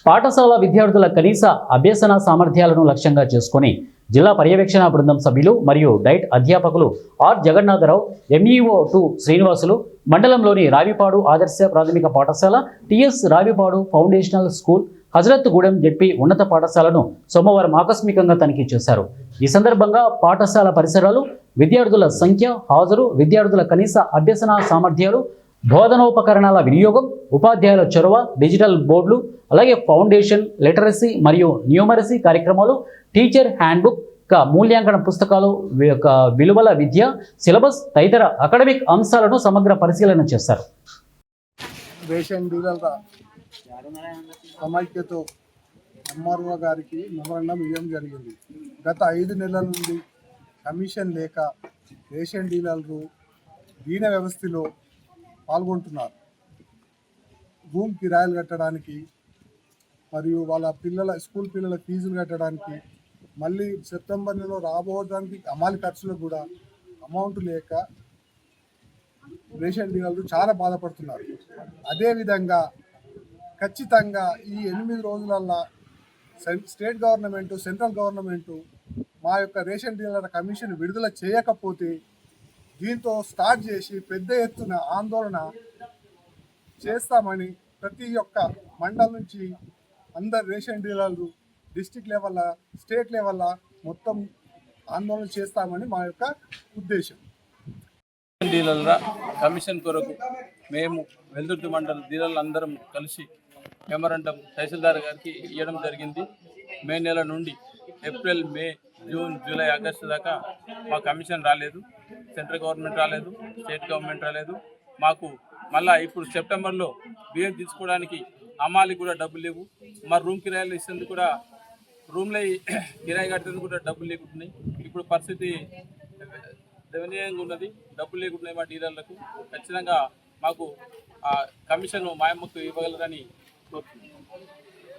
పాఠశాల విద్యార్థుల కనీస అభ్యసన సామర్థ్యాలను లక్ష్యంగా చేసుకుని జిల్లా పర్యవేక్షణ బృందం సభ్యులు మరియు డైట్ అధ్యాపకులు ఆర్ జగన్నాథరావు, ఎంఈఓ 2 శ్రీనివాసులు మండలంలోని రావిపాడు ఆదర్శ ప్రాథమిక పాఠశాల, TS Ravipadu foundational school, Hazratgudem ZP ఉన్నత పాఠశాలను సోమవారం ఆకస్మికంగా తనిఖీ చేశారు. ఈ సందర్భంగా పాఠశాల పరిసరాలు, విద్యార్థుల సంఖ్య, హాజరు, విద్యార్థుల కనీస అభ్యసన సామర్థ్యాలు, బోధనోపకరణాల వినియోగం, ఉపాధ్యాయుల చొరవ, డిజిటల్ బోర్డులు, అలాగే ఫౌండేషన్, లిటరసీ మరియు న్యూమరసీ కార్యక్రమాలు, టీచర్ హ్యాండ్బుక్, మూల్యాంకన పుస్తకాలు, విలువల విద్య, సిలబస్ తదితర అకాడమిక్ అంశాలను సమగ్ర పరిశీలన చేశారు. రేషన్ డీలర్ల సమైక్యతో ఎంఆర్ఓ గారికి మెమోరాండం ఇవ్వడం జరిగింది. గత 5 నెలల నుండి కమిషన్ లేక రేషన్ డీలర్లు దీన వ్యవస్థలో పాల్గొంటున్నారు. రూమ్ కిరాయిలు కట్టడానికి మరియు వాళ్ళ స్కూల్ పిల్లల ఫీజులు కట్టడానికి, మళ్ళీ సెప్టెంబర్ నెలలో రాబోడానికి అమాలి ఖర్చులకు కూడా అమౌంట్ లేక రేషన్ డీలర్లు చాలా బాధపడుతున్నారు. అదేవిధంగా ఖచ్చితంగా ఈ 8 రోజులల్లో స్టేట్ గవర్నమెంటు, సెంట్రల్ గవర్నమెంటు మా యొక్క రేషన్ డీలర్ కమిషన్ విడుదల చేయకపోతే దీంతో స్టార్ట్ చేసి పెద్ద ఎత్తున ఆందోళన చేస్తామని ప్రతి ఒక్క మండలం నుంచి అందరు రేషన్ డీలర్లు డిస్ట్రిక్ట్ లెవెల్, స్టేట్ లెవెల్ మొత్తం ఆందోళన చేస్తామని మా యొక్క ఉద్దేశం. డీలర్ల కమిషన్ కొరకు మేము వెల్దుర్తి మండల డీలర్లు అందరం కలిసి మెమోరాండం తహసీల్దార్ గారికి ఇవ్వడం జరిగింది. మే నెల నుండి ఏప్రిల్, మే, జూన్, జూలై, ఆగస్టు దాకా మా కమిషన్ రాలేదు. సెంట్రల్ గవర్నమెంట్ రాలేదు, స్టేట్ గవర్నమెంట్ రాలేదు. మాకు మళ్ళీ ఇప్పుడు సెప్టెంబర్లో బియ్యం తీసుకోవడానికి అమ్మాలి కూడా డబ్బులు లేవు. మా రూమ్ కిరాయిలు ఇస్తుంది కూడా, రూమ్లో కిరాయి కట్టేందుకు కూడా డబ్బులు లేకుంటున్నాయి. ఇప్పుడు పరిస్థితి దయనీయంగా ఉన్నది. డబ్బులు లేకుంటున్నాయి మా డీలర్లకు. ఖచ్చితంగా మాకు కమిషన్ మాయమ్మకు ఇవ్వగలరని కోరుతున్నాను.